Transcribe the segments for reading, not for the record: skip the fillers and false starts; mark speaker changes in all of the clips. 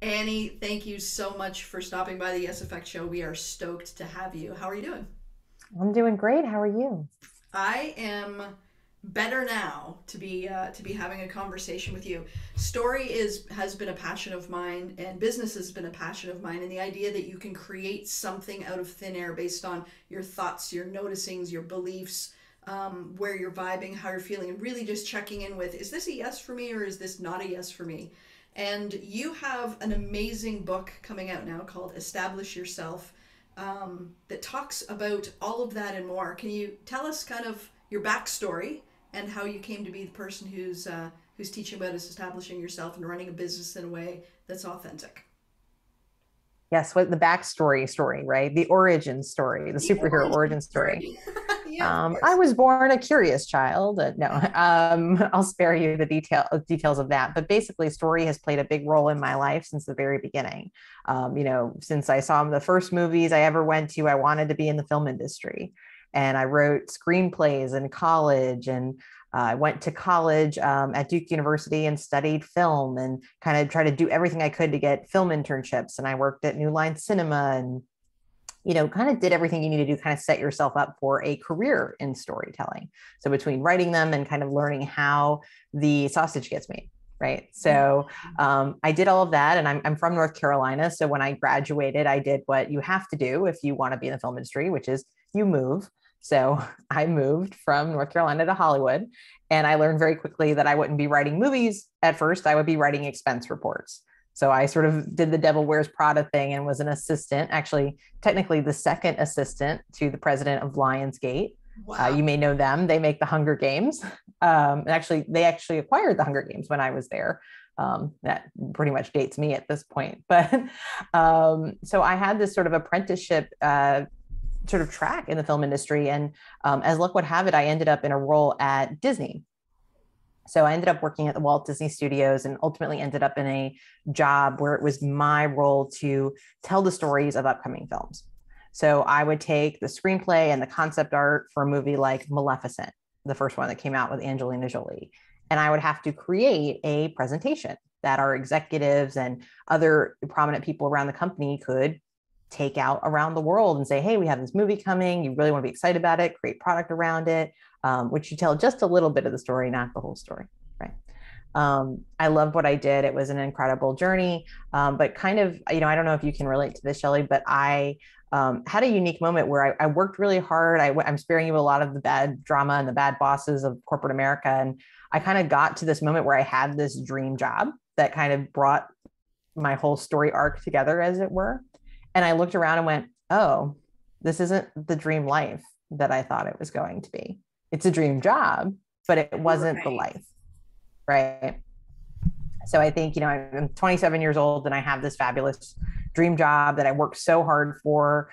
Speaker 1: Annie, thank you so much for stopping by the Yes Effect show. We are stoked to have you. How are you doing?
Speaker 2: I'm doing great. How are you?
Speaker 1: I am better now to be having a conversation with you. Story is has been a passion of mine, and business has been a passion of mine. And the idea that you can create something out of thin air based on your thoughts, your noticings, your beliefs, where you're vibing, how you're feeling, and really just checking in with, is this a yes for me or is this not a yes for me? And you have an amazing book coming out now called Establish Yourself, that talks about all of that and more. Can you tell us kind of your backstory and how you came to be the person who's teaching about establishing yourself and running a business in a way that's authentic?
Speaker 2: Yes, what the backstory story, right? The origin story, the
Speaker 1: The
Speaker 2: superhero
Speaker 1: origin
Speaker 2: origin story.
Speaker 1: story. Yeah, of
Speaker 2: I
Speaker 1: course.
Speaker 2: was born a curious child. No, I'll spare you the details of that. But basically, story has played a big role in my life since the very beginning. Since I saw the first movies I ever went to, I wanted to be in the film industry, and I wrote screenplays in college, and I went to college at Duke University and studied film, and kind of tried to do everything I could to get film internships. And I worked at New Line Cinema, and kind of did everything you need to do, kind of set yourself up for a career in storytelling. So between writing them and kind of learning how the sausage gets made. Right. So I did all of that, and I'm from North Carolina. So when I graduated, I did what you have to do if you want to be in the film industry, which is you move. So I moved from North Carolina to Hollywood, and I learned very quickly that I wouldn't be writing movies at first. I would be writing expense reports. So I sort of did the Devil Wears Prada thing and was an assistant, actually, technically the second assistant to the president of Lionsgate.
Speaker 1: Wow.
Speaker 2: You may know them. They make the Hunger Games. They actually acquired the Hunger Games when I was there. That pretty much dates me at this point. But so I had this sort of apprenticeship sort of track in the film industry. And as luck would have it, I ended up in a role at Disney. So I ended up working at the Walt Disney Studios and ultimately ended up in a job where it was my role to tell the stories of upcoming films. So I would take the screenplay and the concept art for a movie like Maleficent, the first one that came out with Angelina Jolie, and I would have to create a presentation that our executives and other prominent people around the company could take out around the world and say, hey, we have this movie coming. You really want to be excited about it, create product around it, which you tell just a little bit of the story, not the whole story. Right. I loved what I did. It was an incredible journey, but kind of, I don't know if you can relate to this, Shelli, but I had a unique moment where I worked really hard. I'm sparing you a lot of the bad drama and the bad bosses of corporate America. And I kind of got to this moment where I had this dream job that kind of brought my whole story arc together, as it were. And I looked around and went, oh, this isn't the dream life that I thought it was going to be. It's a dream job, but it wasn't the
Speaker 1: Right.
Speaker 2: life. Right. So I think, I'm 27 years old and I have this fabulous dream job that I worked so hard for.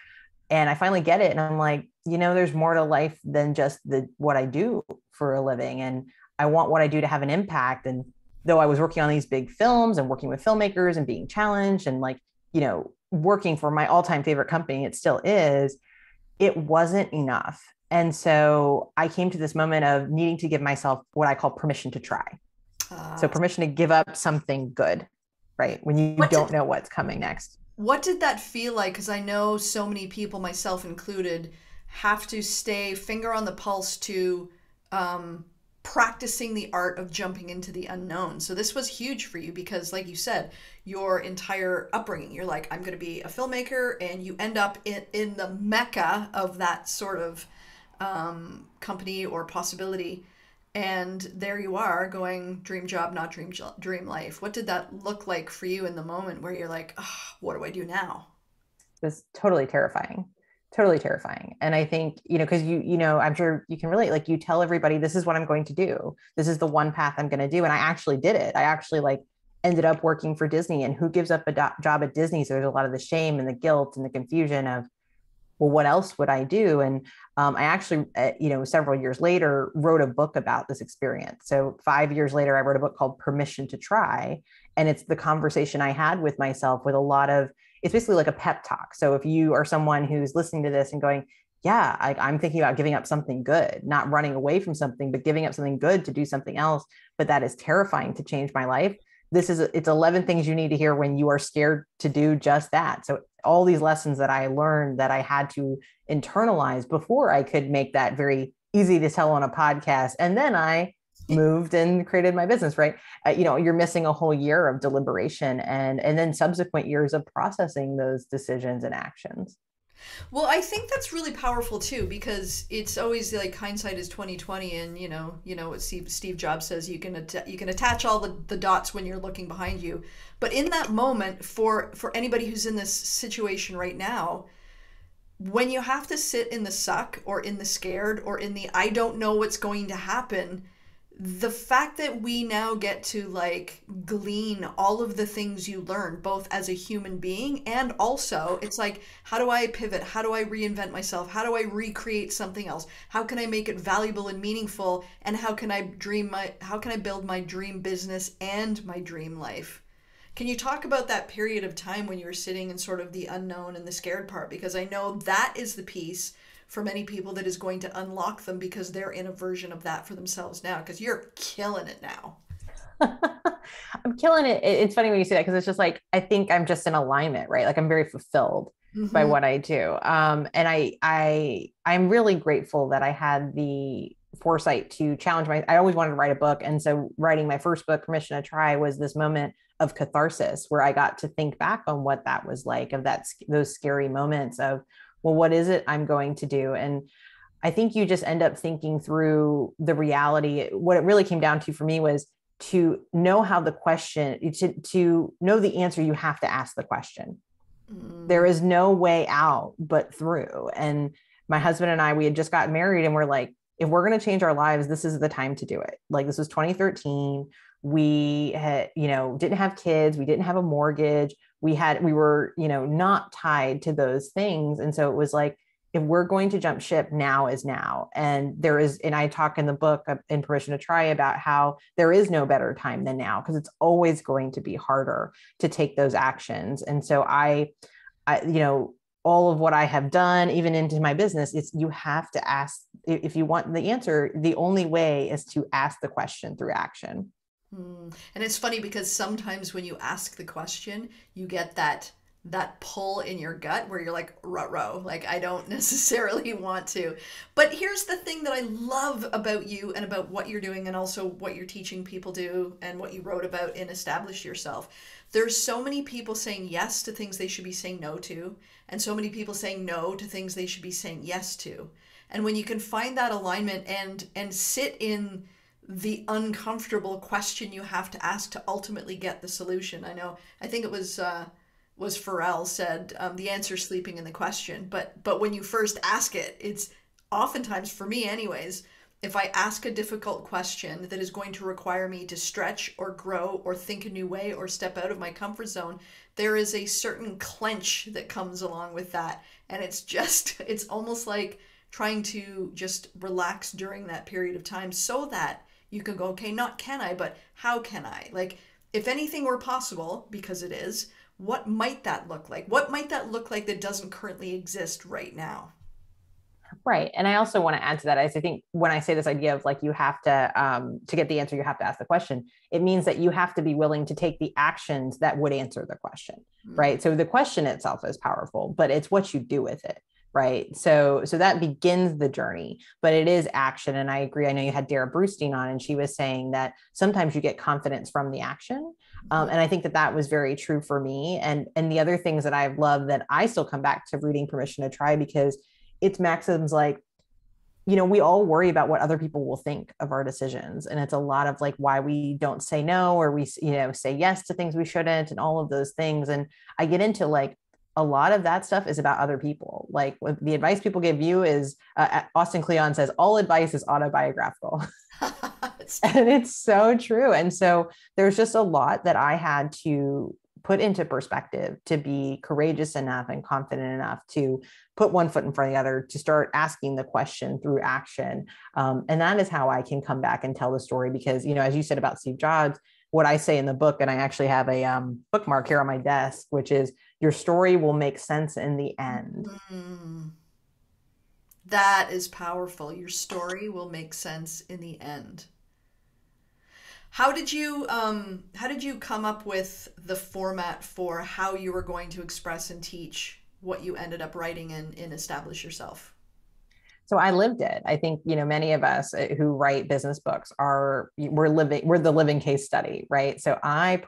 Speaker 2: And I finally get it. And I'm like, there's more to life than just what I do for a living. And I want what I do to have an impact. And though I was working on these big films and working with filmmakers and being challenged and working for my all-time favorite company, it still is, it wasn't enough. And so I came to this moment of needing to give myself what I call permission to try. So
Speaker 1: Uh,
Speaker 2: permission to give up something good, right? When you
Speaker 1: what
Speaker 2: don't
Speaker 1: did
Speaker 2: know what's coming next.
Speaker 1: what did that feel like? Because I know so many people, myself included, have to stay finger on the pulse to um, practicing the art of jumping into the unknown. So this was huge for you because, like you said, your entire upbringing, you're like, I'm going to be a filmmaker, and you end up in the mecca of that sort of company or possibility. And there you are going dream job, not dream life. What did that look like for you in the moment where you're like, oh, what do I do now?
Speaker 2: It was totally terrifying. Totally terrifying. And I think, because I'm sure you can relate, like you tell everybody, this is what I'm going to do. This is the one path I'm going to do. And I actually did it. I actually ended up working for Disney, and who gives up a job at Disney? So there's a lot of the shame and the guilt and the confusion of, well, what else would I do? And I actually, several years later, wrote a book about this experience. So 5 years later, I wrote a book called Permission to Try. And it's the conversation I had with myself with a lot of, it's basically like a pep talk. So if you are someone who's listening to this and going, yeah, I'm thinking about giving up something good, not running away from something, but giving up something good to do something else, but that is terrifying to change my life. it's 11 things you need to hear when you are scared to do just that. So all these lessons that I learned that I had to internalize before I could make that very easy to tell on a podcast. And then I moved and created my business, right? You're missing a whole year of deliberation and then subsequent years of processing those decisions and actions.
Speaker 1: Well, I think that's really powerful too, because it's always like hindsight is 2020, and you know what Steve Jobs says, you can attach all the dots when you're looking behind you. But in that moment, for anybody who's in this situation right now, when you have to sit in the suck or in the scared or in the I don't know what's going to happen, the fact that we now get to like glean all of the things you learn both as a human being, and also it's like, how do I pivot, how do I reinvent myself, how do I recreate something else, how can I make it valuable and meaningful, and how can I build my dream business and my dream life. Can you talk about that period of time when you were sitting in sort of the unknown and the scared part? Because I know that is the piece for many people that is going to unlock them, because they're in a version of that for themselves now, because you're killing it now.
Speaker 2: I'm killing it. It's funny when you say that because it's just like I think I'm just in alignment, right? Like I'm very fulfilled by
Speaker 1: Mm-hmm.
Speaker 2: what I do. And I'm really grateful that I had the foresight to challenge I always wanted to write a book. And so writing my first book, Permission to Try, was this moment of catharsis where I got to think back on what that was like, of those scary moments of, well, what is it I'm going to do? And I think you just end up thinking through the reality. What it really came down to for me was to know how the question, to know the answer, you have to ask the question. There
Speaker 1: Mm.
Speaker 2: is no way out but through. And my husband and I, we had just gotten married, and we're like, if we're going to change our lives, this is the time to do it. Like, this was 2013. We had, didn't have kids. We didn't have a mortgage. We were, not tied to those things. And so it was like, if we're going to jump ship, now is now. And I talk in the book in Permission to Try about how there is no better time than now, because it's always going to be harder to take those actions. And so all of what I have done, even into my business, is you have to ask. If you want the answer, the only way is to ask the question through action.
Speaker 1: And it's funny because sometimes when you ask the question, you get that pull in your gut where you're like, ruh-roh, like I don't necessarily want to. But here's the thing that I love about you and about what you're doing, and also what you're teaching people do, and what you wrote about in Establish Yourself. There's so many people saying yes to things they should be saying no to, and so many people saying no to things they should be saying yes to. And when you can find that alignment and sit in the uncomfortable question you have to ask to ultimately get the solution. I think it was Pharrell said, the answer sleeping in the question. But when you first ask it, it's oftentimes, for me anyways, if I ask a difficult question that is going to require me to stretch or grow or think a new way or step out of my comfort zone, there is a certain clench that comes along with that. And it's almost like trying to just relax during that period of time, so that you can go, okay, not can I, but how can I? Like, if anything were possible, because it is, what might that look like? What might that look like that doesn't currently exist right now?
Speaker 2: Right. And I also want to add to that, is I think when I say this idea of like, you have to get the answer, you have to ask the question, it means that you have to be willing to take the actions that would answer the question.
Speaker 1: Mm.
Speaker 2: Right. So the question itself is powerful, but it's what you do with it. Right. So that begins the journey, but it is action. And I agree. I know you had Dara Brewstein on, and she was saying that sometimes you get confidence from the action.
Speaker 1: Mhm.
Speaker 2: And I think that was very true for me. And the other things that I've loved, that I still come back to reading Permission to Try, because it's maxims like, we all worry about what other people will think of our decisions. And it's a lot of like why we don't say no, or we, say yes to things we shouldn't, and all of those things. And I get into like, a lot of that stuff is about other people. Like, the advice people give you is, Austin Kleon says, all advice is autobiographical.
Speaker 1: It's true.
Speaker 2: And it's so true. And so there's just a lot that I had to put into perspective to be courageous enough and confident enough to put one foot in front of the other, to start asking the question through action. And that is how I can come back and tell the story. Because, as you said about Steve Jobs, what I say in the book, and I actually have a bookmark here on my desk, which is, your story will make sense in the end.
Speaker 1: Mm. That is powerful. Your story will make sense in the end. How did you come up with the format for how you were going to express and teach what you ended up writing in Establish Yourself?
Speaker 2: So I lived it. I think, many of us who write business books we're the living case study, right? So I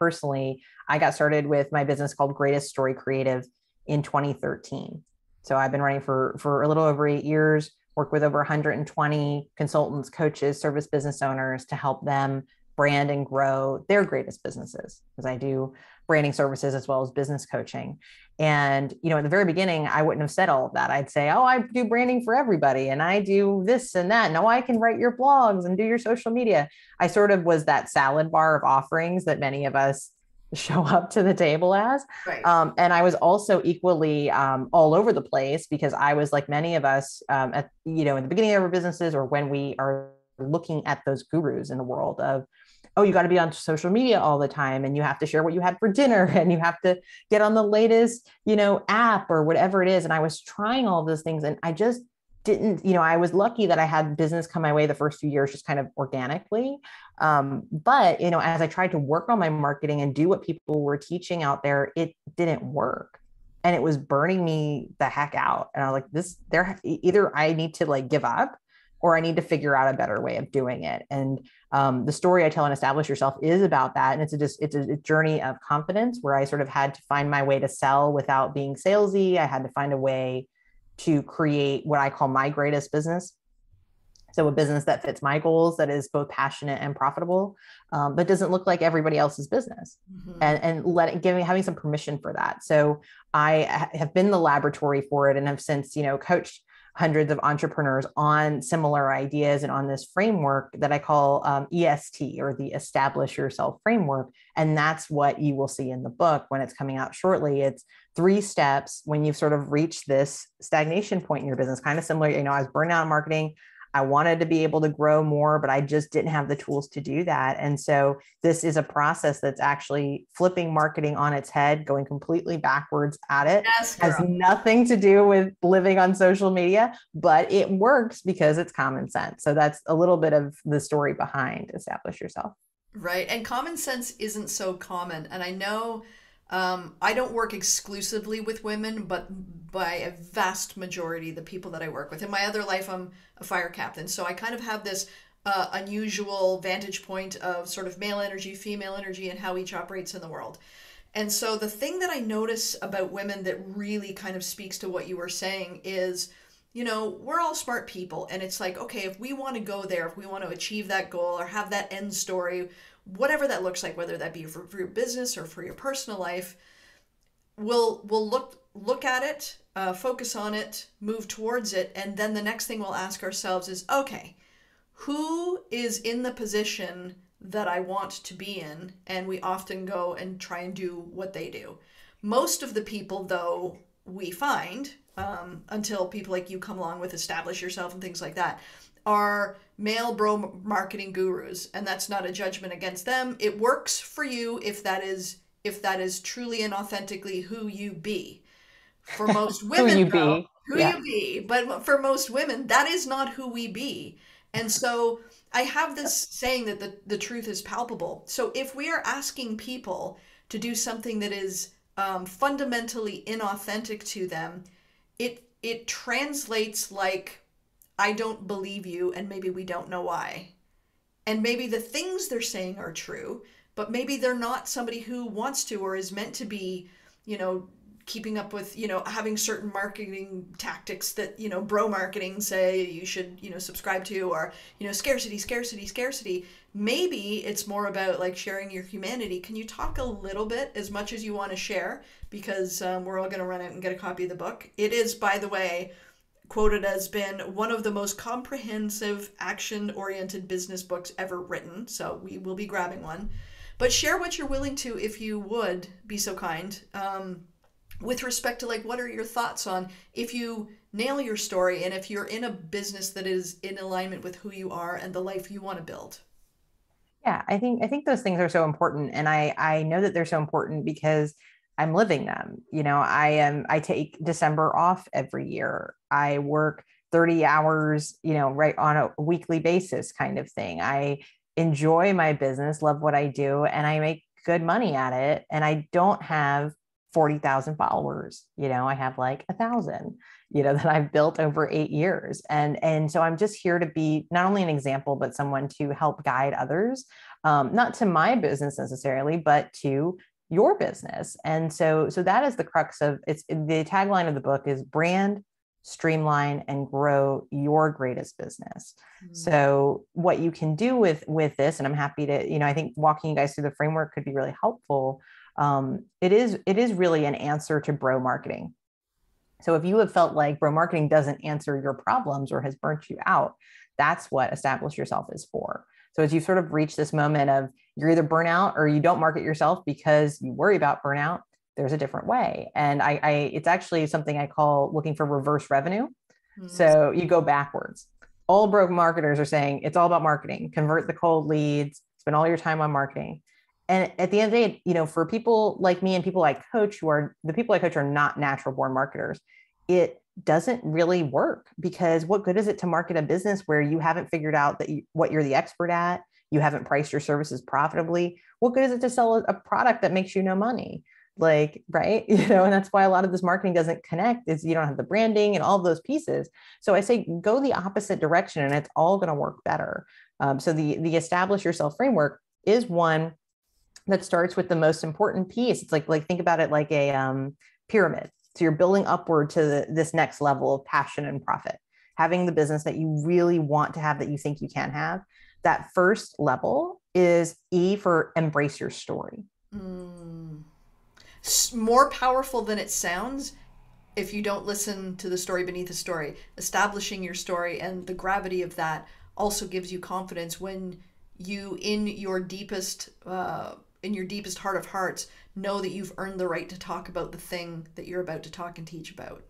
Speaker 2: got started with my business called Greatest Story Creative in 2013. So I've been running for a little over 8 years, worked with over 120 consultants, coaches, service business owners to help them brand and grow their greatest businesses, because I do branding services as well as business coaching. And, at the very beginning, I wouldn't have said all of that. I'd say, oh, I do branding for everybody and I do this and that. No, I can write your blogs and do your social media. I sort of was that salad bar of offerings that many of us show up to the table as.
Speaker 1: Right.
Speaker 2: And I was also equally all over the place, because I was like many of us in the beginning of our businesses, or when we are looking at those gurus in the world of, oh, you got to be on social media all the time and you have to share what you had for dinner and you have to get on the latest, app or whatever it is. And I was trying all of those things and I just didn't, I was lucky that I had business come my way the first few years, just kind of organically. But, as I tried to work on my marketing and do what people were teaching out there, it didn't work. And it was burning me the heck out. And I was like, either I need to like give up, or I need to figure out a better way of doing it. And the story I tell in Establish Yourself is about that. And it's a journey of confidence, where I sort of had to find my way to sell without being salesy. I had to find a way to create what I call my greatest business. So a business that fits my goals, that is both passionate and profitable, but doesn't look like everybody else's business. Mm-hmm. And having some permission for that. So I have been the laboratory for it, and have since, coached hundreds of entrepreneurs on similar ideas and on this framework that I call EST, or the Establish Yourself framework. And that's what you will see in the book when it's coming out shortly. It's 3 steps when you've sort of reached this stagnation point in your business, kind of similar. I was burnt out in marketing. I wanted to be able to grow more, but I just didn't have the tools to do that. And so this is a process that's actually flipping marketing on its head, going completely backwards at it.
Speaker 1: Yes, girl.
Speaker 2: Has nothing to do with living on social media, but it works because it's common sense. So that's a little bit of the story behind Establish Yourself.
Speaker 1: Right. And common sense isn't so common. And I know I don't work exclusively with women, but by a vast majority, the people that I work with. In my other life, I'm a fire captain. So I kind of have this unusual vantage point of sort of male energy, female energy, and how each operates in the world. And so the thing that I notice about women that really kind of speaks to what you were saying is, we're all smart people. And it's like, okay, if we want to go there, if we want to achieve that goal or have that end story, whatever that looks like, whether that be for your business or for your personal life, we'll look at it, focus on it, move towards it. And then the next thing we'll ask ourselves is, okay, who is in the position that I want to be in? And we often go and try and do what they do. Most of the people, though, we find, until people like you come along with Establish Yourself and things like that, are male bro marketing gurus. And that's not a judgment against them. It works for you if that is truly and authentically who you be. For most women, who you be. But for most women, that is not who we be. And so I have this saying that the truth is palpable. So if we are asking people to do something that is fundamentally inauthentic to them, it translates like, I don't believe you, and maybe we don't know why. And maybe the things they're saying are true, but maybe they're not somebody who wants to or is meant to be, keeping up with, having certain marketing tactics that, bro marketing say you should, subscribe to, or, scarcity, scarcity, scarcity. Maybe it's more about like sharing your humanity. Can you talk a little bit, as much as you want to share, because we're all going to run out and get a copy of the book. It is, by the way, quoted as been one of the most comprehensive action-oriented business books ever written. So we will be grabbing one. But share what you're willing to, if you would be so kind, with respect to like, what are your thoughts on if you nail your story and if you're in a business that is in alignment with who you are and the life you want to build?
Speaker 2: Yeah, I think those things are so important. And I know that they're so important because I'm living them. I take December off every year. I work 30 hours, right on a weekly basis kind of thing. I enjoy my business, love what I do, and I make good money at it. And I don't have 40,000 followers. I have like 1,000, that I've built over 8 years. And so I'm just here to be not only an example, but someone to help guide others, not to my business necessarily, but to your business. And so that is the crux of it's the tagline of the book is brand, streamline, and grow your greatest business. Mm-hmm. So what you can do with this, and I'm happy to, I think walking you guys through the framework could be really helpful. It is really an answer to bro marketing. So if you have felt like bro marketing doesn't answer your problems or has burnt you out, that's what Establish Yourself is for. So as you sort of reach this moment of you're either burnout or you don't market yourself because you worry about burnout, there's a different way. And it's actually something I call looking for reverse revenue. Mm-hmm. So you go backwards. All broke marketers are saying it's all about marketing, convert the cold leads, spend all your time on marketing. And at the end of the day, for people like me and people I coach the people I coach are not natural born marketers. It doesn't really work because what good is it to market a business where you haven't figured out what you're the expert at? You haven't priced your services profitably. What good is it to sell a product that makes you no money? Like, right. And that's why a lot of this marketing doesn't connect is you don't have the branding and all of those pieces. So I say, go the opposite direction and it's all going to work better. So the Establish Yourself framework is one that starts with the most important piece. It's like think about it like a pyramid. So you're building upward to this next level of passion and profit, having the business that you really want to have, that you think you can have. That first level is E for embrace your story.
Speaker 1: More powerful than it sounds if you don't listen to the story beneath the story. Establishing your story and the gravity of that also gives you confidence when you, in your deepest heart of hearts, know that you've earned the right to talk about the thing that you're about to talk and teach about.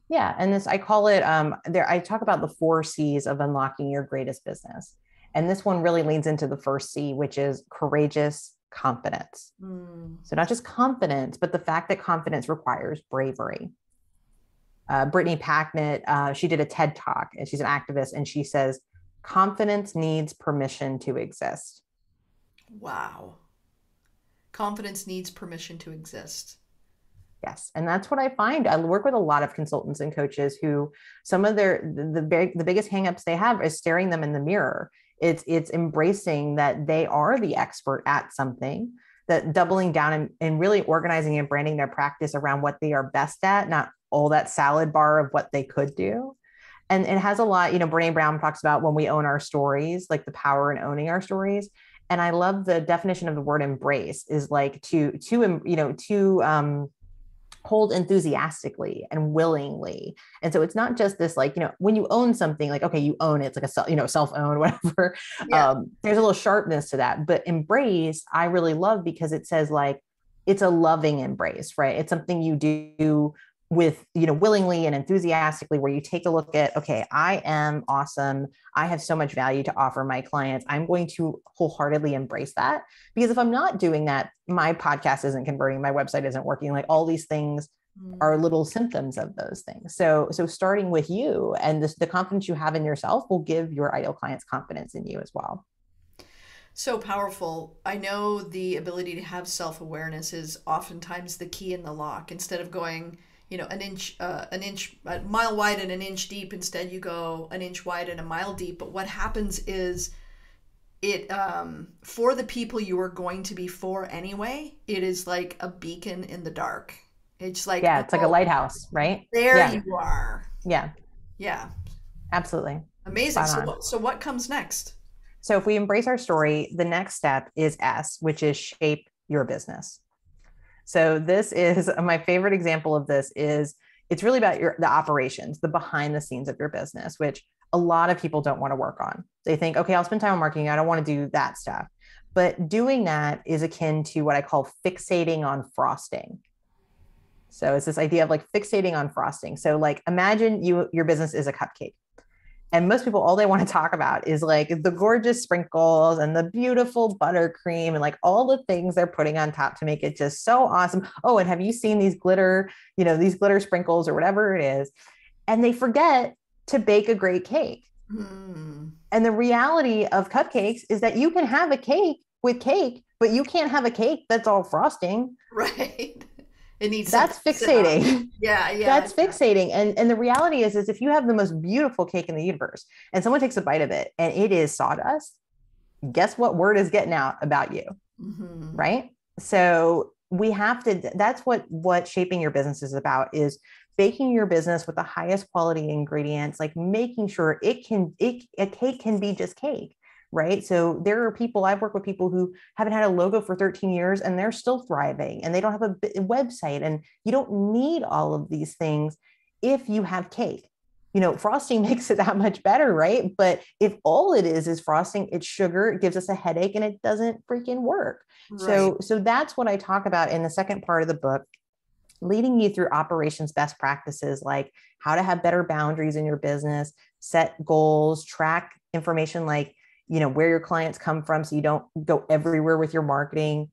Speaker 2: Yeah. And I call it, I talk about the 4 C's of unlocking your greatest business. And this one really leans into the first C, which is courageous confidence. So not just confidence, but the fact that confidence requires bravery. Brittany Packnett, she did a TED Talk and she's an activist and she says, confidence needs permission to exist.
Speaker 1: Wow. Confidence needs permission to exist.
Speaker 2: Yes. And that's what I find. I work with a lot of consultants and coaches who some of the biggest hangups they have is staring them in the mirror. It's embracing that they are the expert at something, that doubling down and really organizing and branding their practice around what they are best at, not all that salad bar of what they could do. And it has a lot, Brene Brown talks about when we own our stories, like the power in owning our stories. And I love the definition of the word embrace is like to hold enthusiastically and willingly. And so it's not just this, like, when you own something, like, okay, you own it, it's like a self-owned, whatever. Yeah. There's a little sharpness to that, but embrace, I really love because it says like, it's a loving embrace, right? It's something you do with, willingly and enthusiastically, where you take a look at, okay, I am awesome. I have so much value to offer my clients. I'm going to wholeheartedly embrace that, because if I'm not doing that, my podcast isn't converting, my website isn't working. Like all these things are little symptoms of those things. So starting with you and the confidence you have in yourself will give your ideal clients confidence in you as well.
Speaker 1: So powerful. I know the ability to have self-awareness is oftentimes the key in the lock. Instead of going, a mile wide and an inch deep, instead you go an inch wide and a mile deep. But what happens is it, for the people you are going to be for anyway, it is like a beacon in the dark. It's like,
Speaker 2: yeah, it's like a lighthouse, right?
Speaker 1: There you are.
Speaker 2: Yeah.
Speaker 1: Yeah.
Speaker 2: Absolutely.
Speaker 1: Amazing. So what comes next?
Speaker 2: So if we embrace our story, the next step is S, which is shape your business. So this is my favorite example of this is it's really about the operations, the behind the scenes of your business, which a lot of people don't want to work on. They think, okay, I'll spend time on marketing. I don't want to do that stuff. But doing that is akin to what I call fixating on frosting. So it's this idea of like fixating on frosting. So like imagine your business is a cupcake. And most people, all they want to talk about is like the gorgeous sprinkles and the beautiful buttercream and like all the things they're putting on top to make it just so awesome. Oh, and have you seen these glitter sprinkles or whatever it is? And they forget to bake a great cake. And the reality of cupcakes is that you can have a cake with cake, but you can't have a cake that's all frosting.
Speaker 1: Right. It needs something
Speaker 2: That's
Speaker 1: to sit on.
Speaker 2: fixating.
Speaker 1: Yeah, yeah,
Speaker 2: That's
Speaker 1: yeah.
Speaker 2: fixating. And the reality is if you have the most beautiful cake in the universe and someone takes a bite of it and it is sawdust, guess what word is getting out about you?
Speaker 1: Mm-hmm.
Speaker 2: Right. So we have to, that's what shaping your business is about, is baking your business with the highest quality ingredients, like making sure a cake can be just cake. Right. So there are people, I've worked with people who haven't had a logo for 13 years and they're still thriving and they don't have a website, and you don't need all of these things if you have cake. Frosting makes it that much better, right? But if all it is frosting, it's sugar, it gives us a headache and it doesn't freaking work.
Speaker 1: Right.
Speaker 2: So that's what I talk about in the second part of the book, leading you through operations best practices, like how to have better boundaries in your business, set goals, track information like, where your clients come from so you don't go everywhere with your marketing,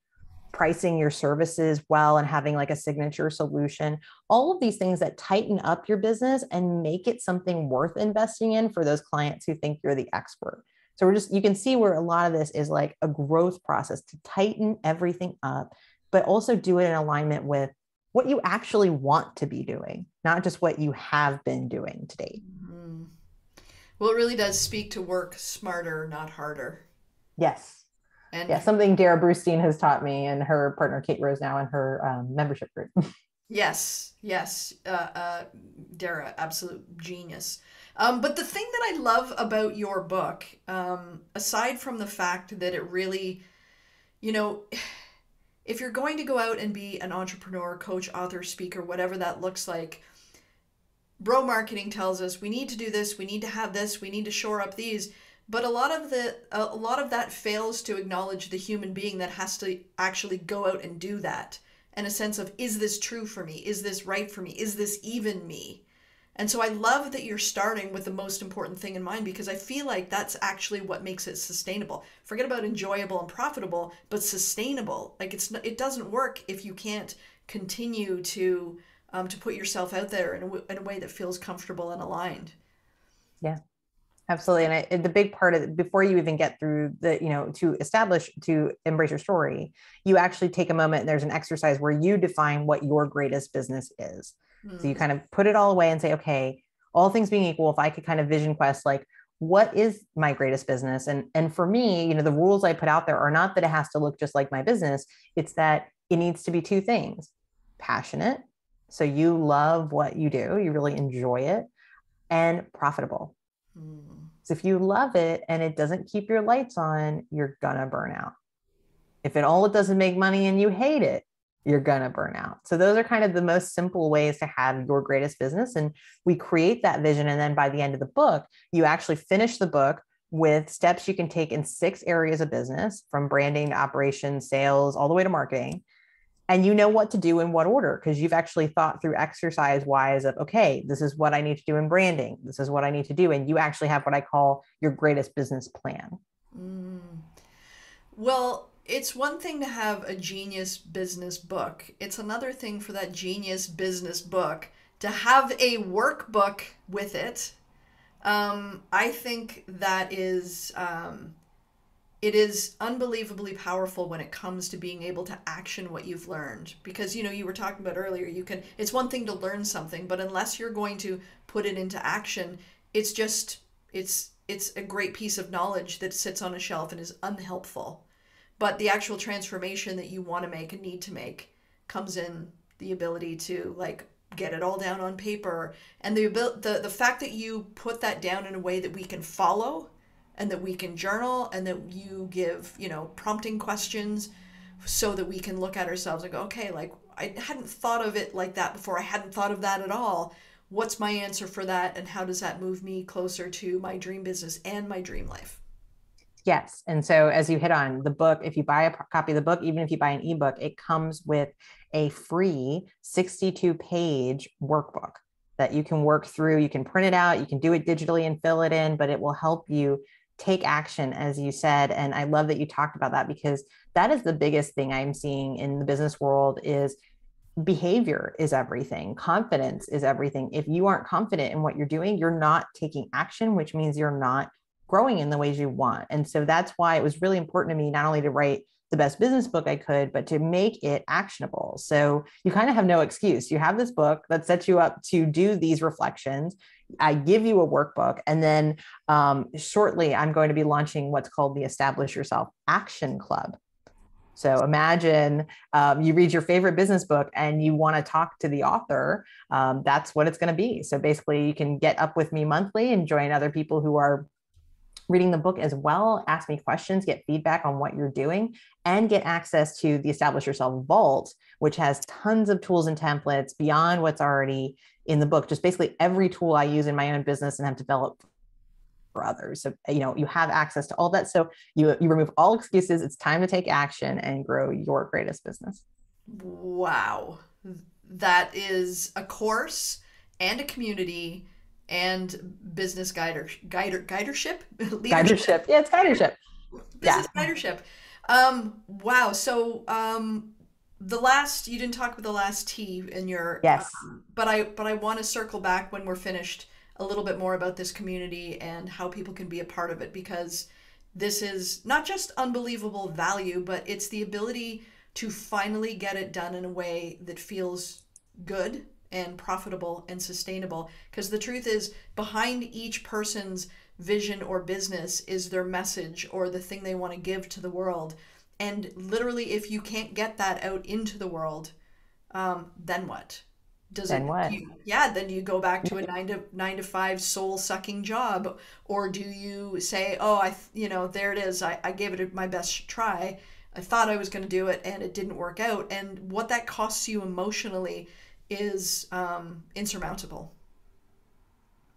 Speaker 2: pricing your services well and having like a signature solution, all of these things that tighten up your business and make it something worth investing in for those clients who think you're the expert. So you can see where a lot of this is like a growth process to tighten everything up, but also do it in alignment with what you actually want to be doing, not just what you have been doing to date.
Speaker 1: Mhm. Well, it really does speak to work smarter, not harder.
Speaker 2: Yes. Yeah,
Speaker 1: And
Speaker 2: something Dara Brustein has taught me, and her partner Kate Rose now in her membership group.
Speaker 1: yes, yes, Dara, absolute genius. But the thing that I love about your book, aside from the fact that it really, you know, if you're going to go out and be an entrepreneur, coach, author, speaker, whatever that looks like, bro marketing tells us we need to do this, we need to have this, we need to shore up these. But a lot of that fails to acknowledge the human being that has to actually go out and do that. And a sense of, is this true for me? Is this right for me? Is this even me? And so I love that you're starting with the most important thing in mind, because I feel like that's actually what makes it sustainable. Forget about enjoyable and profitable, but sustainable. Like it doesn't work if you can't continue to put yourself out there in a way that feels comfortable and aligned.
Speaker 2: Yeah. Absolutely. And the big part of it, before you even get through to embrace your story, you actually take a moment and there's an exercise where you define what your greatest business is. So you
Speaker 1: Mm,
Speaker 2: kind of put it all away and say, okay, all things being equal, if I could kind of vision quest, like, what is my greatest business? And for me, the rules I put out there are not that it has to look just like my business. It's that it needs to be two things: passionate. So you love what you do, you really enjoy it, and profitable.
Speaker 1: mm.
Speaker 2: So if you love it and it doesn't keep your lights on, you're gonna burn out. If it doesn't make money and you hate it, you're gonna burn out. So those are kind of the most simple ways to have your greatest business. And we create that vision. And then by the end of the book, you actually finish the book with steps you can take in 6 areas of business, from branding to operations, sales, all the way to marketing. And you know what to do in what order, because you've actually thought through exercise wise of, okay, this is what I need to do in branding, this is what I need to do, and you actually have what I call your greatest business plan.
Speaker 1: Mm. Well, it's one thing to have a genius business book. It's another thing for that genius business book to have a workbook with it. I think that it is unbelievably powerful when it comes to being able to action what you've learned, because you were talking about earlier, it's one thing to learn something, but unless you're going to put it into action, it's just it's a great piece of knowledge that sits on a shelf and is unhelpful. But the actual transformation that you want to make and need to make comes in the ability to, like, get it all down on paper, and the fact that you put that down in a way that we can follow, and that we can journal, and that you give prompting questions so that we can look at ourselves and go, okay, like, I hadn't thought of it like that before, I hadn't thought of that at all. What's my answer for that, and how does that move me closer to my dream business and my dream life?
Speaker 2: Yes. And so, as you hit on the book, if you buy a copy of the book, even if you buy an ebook, it comes with a free 62-page workbook that you can work through. You can print it out, you can do it digitally and fill it in, but it will help you take action, as you said. And I love that you talked about that, because that is the biggest thing I'm seeing in the business world is behavior is everything. Confidence is everything. If you aren't confident in what you're doing, you're not taking action, which means you're not growing in the ways you want. And so that's why it was really important to me not only to write the best business book I could, but to make it actionable. So you kind of have no excuse. You have this book that sets you up to do these reflections. I give you a workbook, and then shortly I'm going to be launching what's called the Establish Yourself Action Club. So imagine you read your favorite business book and you want to talk to the author. That's what it's going to be. So basically, you can get up with me monthly and join other people who are reading the book as well, ask me questions, get feedback on what you're doing, and get access to the Establish Yourself Vault, which has tons of tools and templates beyond what's already in the book. Just basically every tool I use in my own business and have developed for others. So, you have access to all that. So you remove all excuses. It's time to take action and grow your greatest business.
Speaker 1: Wow. That is a course and a community and business guidership.
Speaker 2: Guidership. Yeah, it's guidership.
Speaker 1: Business guidership. Wow. So you didn't talk about the last T in your
Speaker 2: yes.
Speaker 1: But I want to circle back when we're finished a little bit more about this community and how people can be a part of it, because this is not just unbelievable value, but it's the ability to finally get it done in a way that feels good and profitable and sustainable. Because the truth is, behind each person's vision or business is their message or the thing they want to give to the world. And literally, if you can't get that out into the world, then what? Then you go back to a 9 to 5 soul sucking job, or do you say, oh, there it is. I gave it my best try. I thought I was going to do it and it didn't work out. And what that costs you emotionally is insurmountable.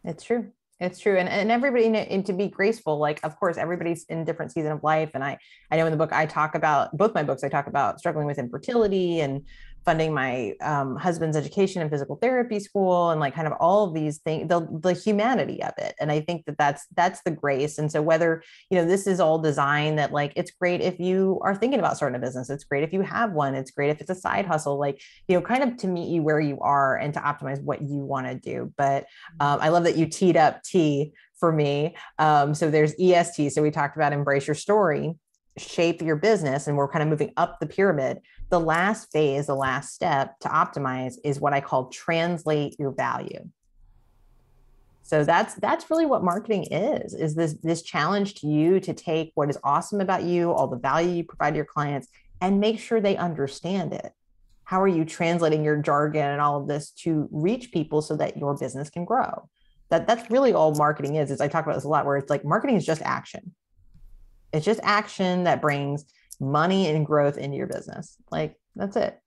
Speaker 2: It's true. It's true. And everybody, and to be graceful, like, of course, everybody's in a different season of life. And I know in the book, I talk about both my books, I talk about struggling with infertility and funding my husband's education and physical therapy school, and like kind of all of these things, the humanity of it. And I think that's the grace. And so whether, this is all designed that, like, it's great if you are thinking about starting a business, it's great if you have one, it's great if it's a side hustle, like, kind of to meet you where you are and to optimize what you want to do. But I love that you teed up T for me. So there's EST. So we talked about embrace your story, shape your business, and we're kind of moving up the pyramid. The last phase, the last step to optimize is what I call translate your value. So that's really what marketing is this challenge to you to take what is awesome about you, all the value you provide to your clients, and make sure they understand it. How are you translating your jargon and all of this to reach people so that your business can grow? That's really all marketing is I talk about this a lot, where it's like marketing is just action. It's just action that brings money and growth into your business. Like, that's it.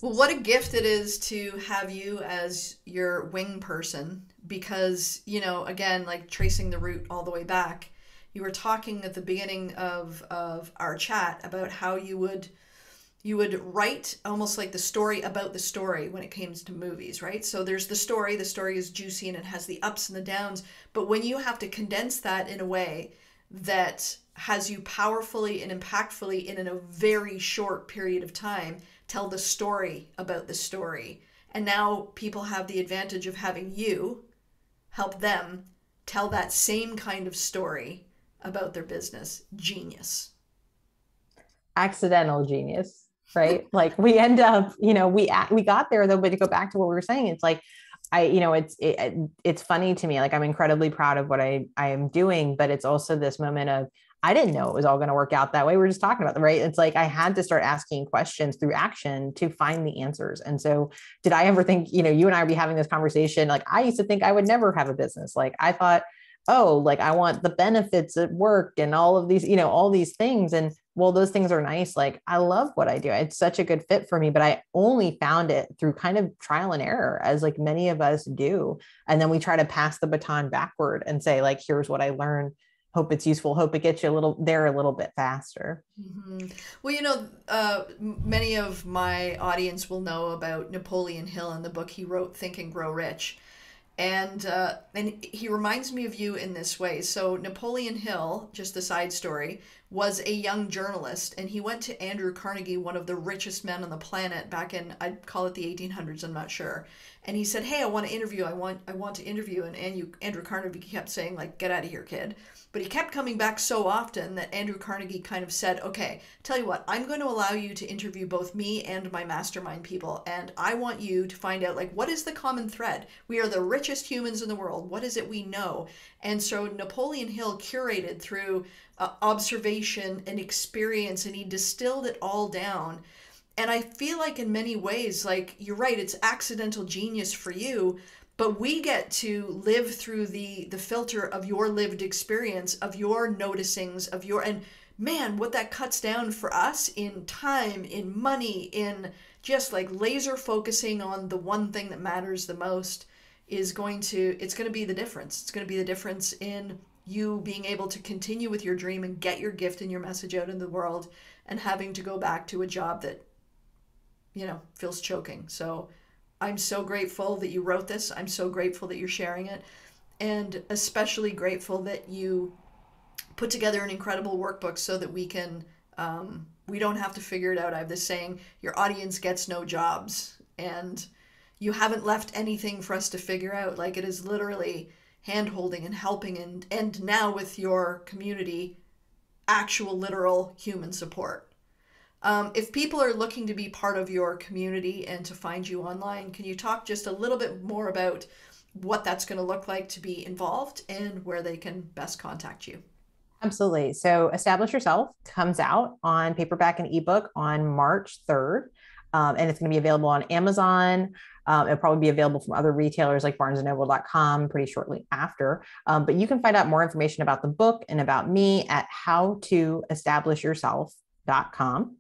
Speaker 1: Well, what a gift it is to have you as your wing person, because, again, like tracing the route all the way back, you were talking at the beginning of our chat about how you would write almost like the story about the story when it comes to movies, right? So there's the story is juicy and it has the ups and the downs, but when you have to condense that in a way that has you powerfully and impactfully in a very short period of time tell the story about the story, and now people have the advantage of having you help them tell that same kind of story about their business. Genius.
Speaker 2: Accidental genius, right? Like, we end up, we got there though, but to go back to what we were saying, it's like, it's funny to me. Like, I'm incredibly proud of what I am doing, but it's also this moment of, I didn't know it was all going to work out that way. We were just talking about them, right? It's like, I had to start asking questions through action to find the answers. And so did I ever think, you and I would be having this conversation? Like, I used to think I would never have a business. Like, I thought, oh, like, I want the benefits at work and all of these, all these things. And well, those things are nice. Like, I love what I do. It's such a good fit for me, but I only found it through kind of trial and error, as like many of us do. And then we try to pass the baton backward and say, like, here's what I learned. Hope it's useful. Hope it gets you a little bit faster.
Speaker 1: Mm-hmm. Well, many of my audience will know about Napoleon Hill and the book he wrote, Think and Grow Rich. And he reminds me of you in this way. So Napoleon Hill, just a side story, was a young journalist, and he went to Andrew Carnegie, one of the richest men on the planet back in, I'd call it the 1800s, I'm not sure. And he said, hey, I want to interview. I want to interview. And Andrew Carnegie kept saying, like, get out of here, kid. But he kept coming back so often that Andrew Carnegie kind of said, okay, tell you what, I'm going to allow you to interview both me and my mastermind people. And I want you to find out, like, what is the common thread? We are the richest humans in the world. What is it we know? And so Napoleon Hill curated through observation and experience, and he distilled it all down. And I feel like in many ways, like, you're right, it's accidental genius for you, but we get to live through the filter of your lived experience, of your noticings, of your, and man, what that cuts down for us in time, in money, in just like laser focusing on the one thing that matters the most it's going to be the difference. It's going to be the difference in you being able to continue with your dream and get your gift and your message out in the world, and having to go back to a job that, you know, feels choking. So I'm so grateful that you wrote this. I'm so grateful that you're sharing it, and especially grateful that you put together an incredible workbook so that we can, we don't have to figure it out. I have this saying, your audience gets no jobs, and you haven't left anything for us to figure out. Like, it is literally hand-holding and helping, and now with your community, actual literal human support. If people are looking to be part of your community and to find you online, can you talk just a little bit more about what that's going to look like to be involved and where they can best contact you?
Speaker 2: Absolutely. So Establish Yourself comes out on paperback and ebook on March 3rd. And it's going to be available on Amazon. It'll probably be available from other retailers like barnesandnoble.com pretty shortly after. But you can find out more information about the book and about me at howtoestablishyourself.com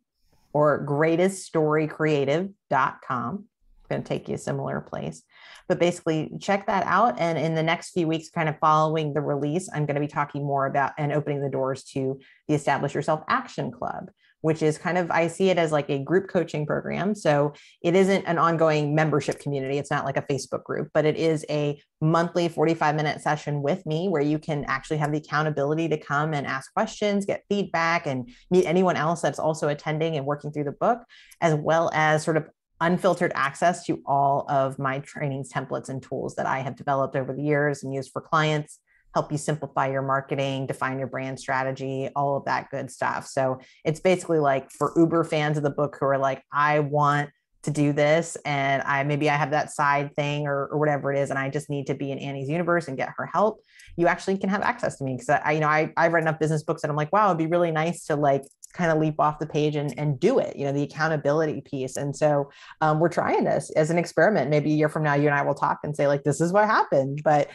Speaker 2: or greateststorycreative.com. It's going to take you a similar place. But basically, check that out. And in the next few weeks, kind of following the release, I'm going to be talking more about and opening the doors to the Establish Yourself Action Club, which is kind of, I see it as like a group coaching program. So it isn't an ongoing membership community. It's not like a Facebook group, but it is a monthly 45-minute session with me where you can actually have the accountability to come and ask questions, get feedback, and meet anyone else that's also attending and working through the book, as well as sort of unfiltered access to all of my trainings, templates, and tools that I have developed over the years and used for clients, help you simplify your marketing, define your brand strategy, all of that good stuff. So it's basically like for Uber fans of the book who are like, I want to do this, and maybe I have that side thing or whatever it is, and I just need to be in Annie's universe and get her help. You actually can have access to me, because I've read enough business books that I'm like, wow, it'd be really nice to like kind of leap off the page and do it, the accountability piece. And so we're trying this as an experiment. Maybe a year from now, you and I will talk and say like, this is what happened, but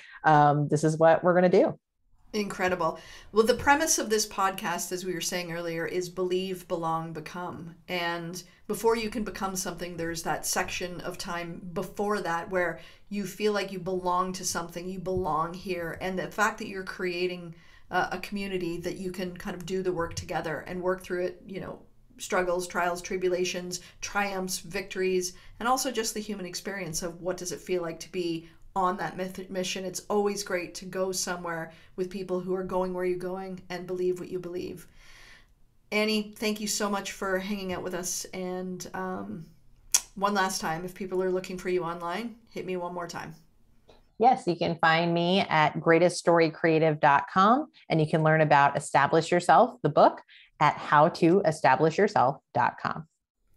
Speaker 2: this is what we're going to do.
Speaker 1: Incredible. Well, the premise of this podcast, as we were saying earlier, is believe, belong, become. And before you can become something, there's that section of time before that where you feel like you belong to something, you belong here. And the fact that you're creating a community that you can kind of do the work together and work through it, struggles, trials, tribulations, triumphs, victories, and also just the human experience of what does it feel like to be on that mission. It's always great to go somewhere with people who are going where you're going and believe what you believe. Annie, thank you so much for hanging out with us. And one last time, if people are looking for you online, hit me one more time.
Speaker 2: Yes, you can find me at greateststorycreative.com, and you can learn about Establish Yourself, the book, at howtoestablishyourself.com.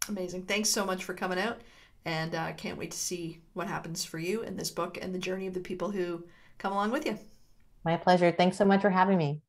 Speaker 1: Amazing. Thanks so much for coming out. And I can't wait to see what happens for you in this book and the journey of the people who come along with you.
Speaker 2: My pleasure. Thanks so much for having me.